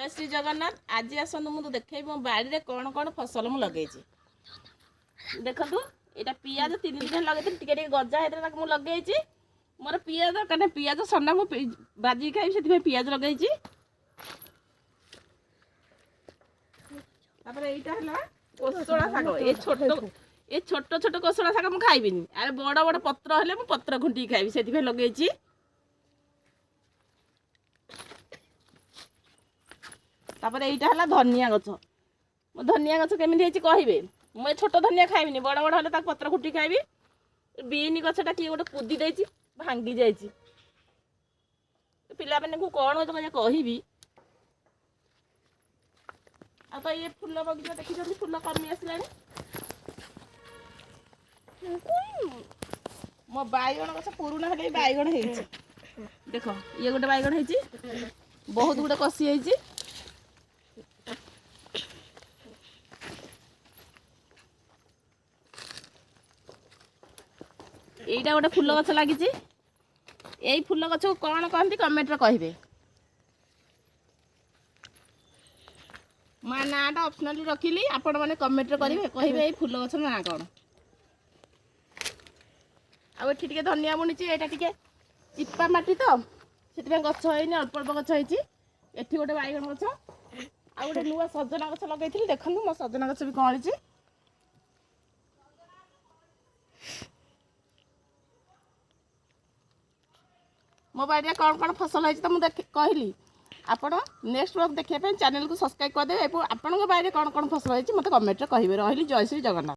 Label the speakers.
Speaker 1: जय श्री जगन्नाथ। आज आसतु मुझे देखे मो बाड़ी कौन कौन फसल मुझे लगे देखु यहाँ पियाज 3 दिन लगे टे गजा होता मुझे लगे मोर पियाज कहीं पियाज सन्ना मुझे बाजी खाई से पियाज लगे कोसला शाग ये छोट छोट कोसला शाग मुझे खाइबी अरे बड़ बड़ पत्र हेले पत्र घुंटी खाइबी से लगे तापर एटा हला धनिया गछ मो धनिया गछ केमिति हेछि कहिबे मो छोट धनिया खाइबिनी बड़ बड़ हले ताक पत्र कुटी खाइबी बीनी गछटा कि गोटे कुदी देछि भांगी जाइछि पिला माने को कोन होतो कहिबी आ तो ये फूल बगीचा देखि जल्दी फूल कमी आसलानी मो बाइगण गछ पुरुना हले बाइगण हेछि देखो ये गोटे बाइगण हेछि बहुत गुडे कसी हेछि এইটা গোটে ফুল গছ লাগিছে এই ফুল গছକୁ କ'ଣ କହନ୍ତି କମେଣ୍ଟରେ କହିବେ ମା ନାଁଟା ଅପସନାଲି ରଖିଲି ଆପଣମାନେ କମେଣ୍ଟରେ କରିବେ କହିବେ ଏଇ ଫୁଲ ଗଛର ନାଁ କ'ଣ ଆଉ ଏଠି ଟିକେ ଧନିଆ ବୁଣିଛି ଏଇଟା ଟିକେ ଚିପା ମାଟି ତ ସେଥିପାଇଁ ଗଛ ହେଇନି ଅଳ୍ପ ଅଳ୍ପ ଗଛ ହେଇଛି ଏଠି ଗୋଟେ ବାଇଗଣ ଗଛ ଆଉ ଗୋଟେ ନୂଆ ସଜନା ଗଛ ଲଗେଇଥିଲି ଦେଖନ୍ତୁ ମୋ ସଜନା ଗଛ ବି କଅଁଳିଛି मो बाड़ी कौन कौन फसल है तो मुझे कहली आपण नेक्स्ट ब्लॉग देखिए चैनल को सब्सक्राइब करदे आपण बाड़ी कौन कौन फसल है मतलब कमेंट रे कहिबे रहिली जय श्री जगन्नाथ।